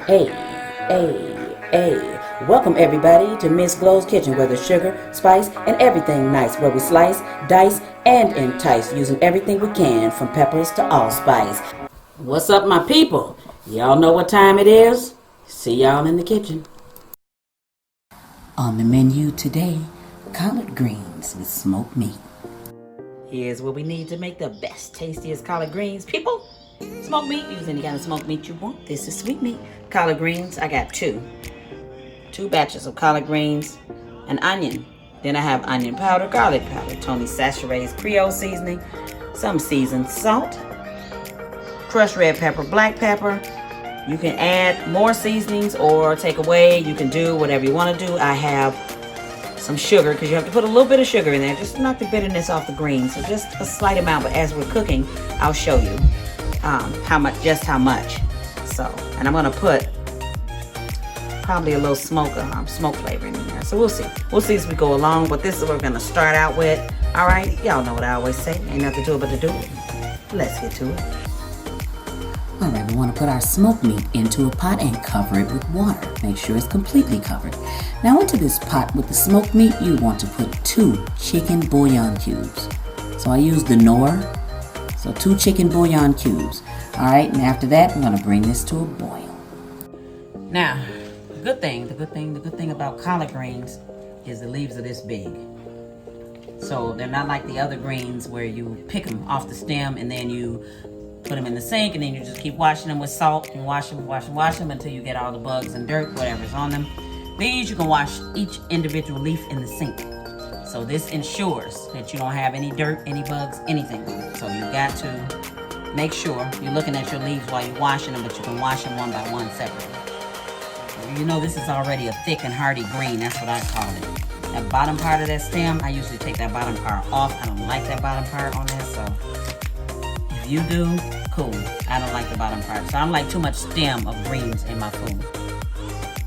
Hey, hey. Welcome everybody to Miss Glow's Kitchen, where there's sugar, spice, and everything nice, where we slice, dice, and entice, using everything we can, from peppers to allspice. What's up, my people? Y'all know what time it is? See y'all in the kitchen. On the menu today, collard greens with smoked meat. Here's what we need to make the best, tastiest collard greens, people. Smoked meat, use any kind of smoked meat you want. This is sweet meat. Collard greens, I got two batches of collard greens, an onion. Then I have onion powder, garlic powder, Tony Chachere's Creole seasoning, some seasoned salt, crushed red pepper, black pepper. You can add more seasonings or take away. You can do whatever you want to do. I have some sugar, because you have to put a little bit of sugar in there just to knock the bitterness off the greens. So just a slight amount, but as we're cooking, I'll show you how much. So, and I'm gonna put probably a little smoke flavoring in there. So we'll see as we go along. But this is what we're gonna start out with. All right, y'all know what I always say: ain't nothing to it but to do it. Let's get to it. All right, we want to put our smoked meat into a pot and cover it with water. Make sure it's completely covered. Now into this pot with the smoked meat, you want to put 2 chicken bouillon cubes. So I used the Knorr, so 2 chicken bouillon cubes. All right, and after that, I'm going to bring this to a boil. Now, the good thing about collard greens is the leaves are this big. So they're not like the other greens where you pick them off the stem and then you put them in the sink and then you just keep washing them with salt and wash them until you get all the bugs and dirt, whatever's on them. These, you can wash each individual leaf in the sink. So this ensures that you don't have any dirt, any bugs, anything. So you got to make sure you're looking at your leaves while you're washing them, but you can wash them one by one separately. You know, this is already a thick and hearty green. That's what I call it. That bottom part of that stem, I usually take that bottom part off. I don't like that bottom part on this, so if you do, cool. I don't like the bottom part. So I don't like too much stem of greens in my food.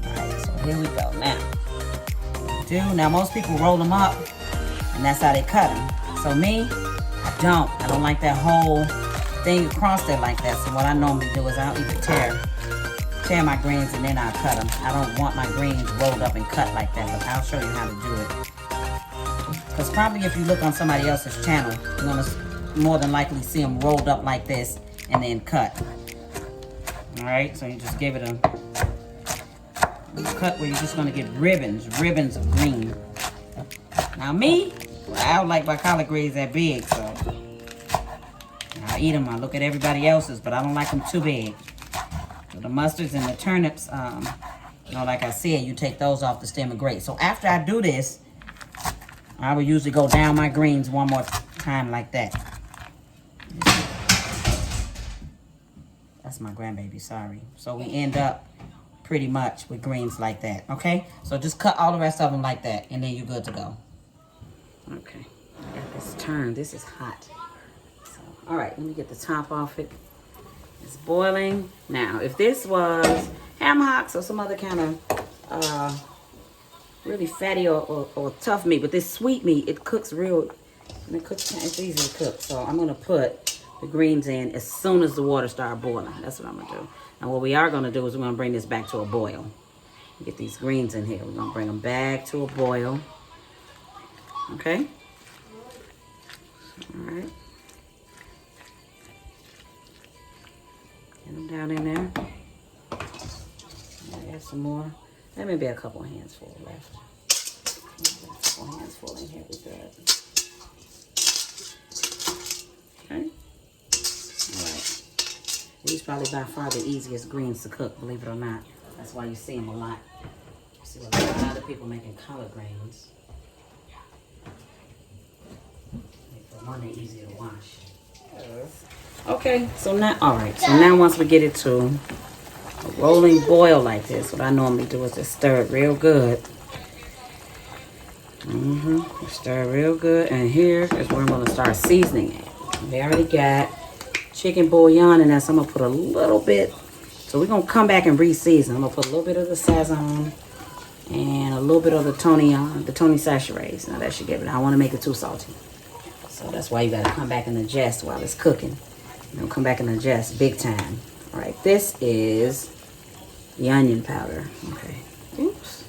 Alright, so here we go. Now most people roll them up and that's how they cut them. So me, I don't like that whole thing across there like that. So what I normally do is I'll either tear my greens and then I'll cut them. I don't want my greens rolled up and cut like that, but I'll show you how to do it. Because probably if you look on somebody else's channel, you're going to more than likely see them rolled up like this and then cut. Alright, so you just give it a cut where you're just going to get ribbons of green. Now me, I don't like my collard greens that big, so I eat them. I look at everybody else's, but I don't like them too big. So the mustards and the turnips, like I said, you take those off the stem and grate. So after I do this, I will usually go down my greens one more time like that. That's my grandbaby, sorry. So we end up pretty much with greens like that, okay? So just cut all the rest of them like that, and then you're good to go. Okay, I got this turned. This is hot. So, all right, let me get the top off it. It's boiling. Now, if this was ham hocks or some other kind of really fatty or tough meat, but this sweet meat, it cooks it's easy to cook. So I'm gonna put the greens in as soon as the water starts boiling. That's what I'm gonna do. And what we are gonna do is we're gonna bring this back to a boil. Get these greens in here. We're gonna bring them back to a boil. Okay? All right. Get them down in there. Add some more. There may be a couple of hands full left. A couple of hands full in here with that. Okay. Alright. These probably by far the easiest greens to cook, believe it or not. That's why you see them a lot. You see a lot of people making collard greens. For one, they're easy to wash. Okay, so now once we get it to a rolling boil like this, what I normally do is just stir it real good. Stir it real good, and here is where I'm going to start seasoning it. We already got chicken bouillon in there, so I'm going to put a little bit. So we're going to come back and re-season. I'm going to put a little bit of the Sazon and a little bit of the Tony Chachere's. Now that should give it. I don't want to make it too salty. So that's why you got to come back and adjust while it's cooking. Come back and adjust big time. All right, this is The onion powder. Okay. Oops.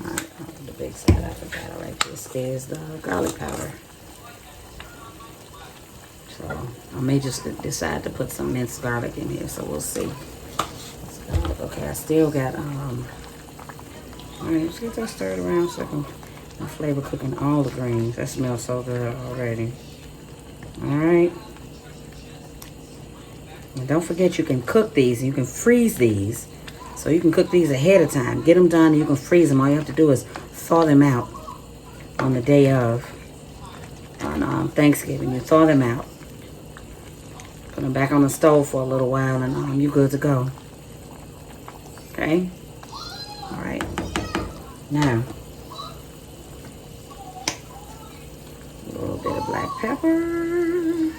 Alright, the big side I forgot. Alright, this is the garlic powder. So I may just decide to put some minced garlic in here, so we'll see. Okay, I still got alright, let's get that stirred around so I can flavor cooking all the greens. That smells so good already. Alright. And don't forget you can cook these and you can freeze these. So you can cook these ahead of time. Get them done and you can freeze them. All you have to do is thaw them out on the day of on Thanksgiving. You thaw them out. Put them back on the stove for a little while and you're good to go. Okay? Alright. Now, a little bit of black pepper.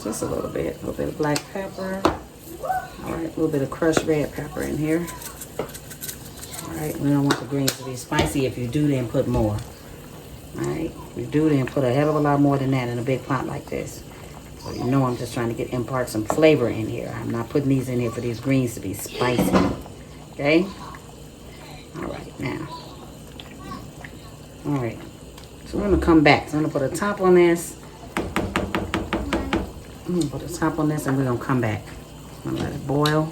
Just a little bit of black pepper. All right, a little bit of crushed red pepper in here. All right, we don't want the greens to be spicy. If you do, then put more. All right, if you do, then put a hell of a lot more than that in a big pot like this. So you know I'm just trying to impart some flavor in here. I'm not putting these in here for these greens to be spicy. Okay? All right, now. All right, so we're gonna come back. So I'm gonna put a top on this. I'm gonna put a top on this and we're gonna come back. I'm gonna let it boil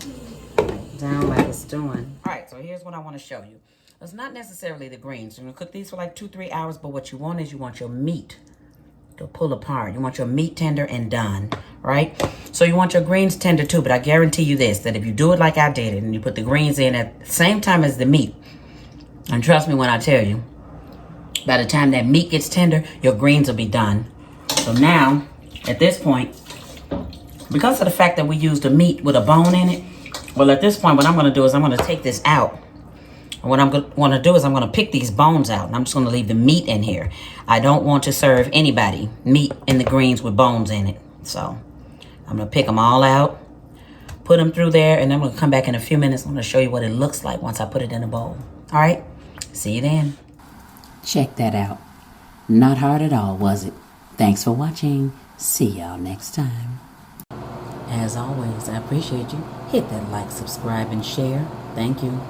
down like it's doing. All right, so here's what I want to show you. It's not necessarily the greens. You're gonna cook these for like 2-3 hours, but what you want is you want your meat to pull apart. You want your meat tender and done, right? So you want your greens tender too, but I guarantee you this, that if you do it like I did it and you put the greens in at the same time as the meat, and trust me when I tell you, by the time that meat gets tender, your greens will be done. So now, at this point, because of the fact that we used the meat with a bone in it, well, at this point, what I'm going to do is I'm going to take this out. And what I'm going to do is I'm going to pick these bones out. And I'm just going to leave the meat in here. I don't want to serve anybody meat in the greens with bones in it. So I'm going to pick them all out, put them through there, and then I'm going to come back in a few minutes. I'm going to show you what it looks like once I put it in a bowl. All right? See you then. Check that out. Not hard at all, was it? Thanks for watching. See y'all next time. As always, I appreciate you. Hit that like, subscribe, and share. Thank you.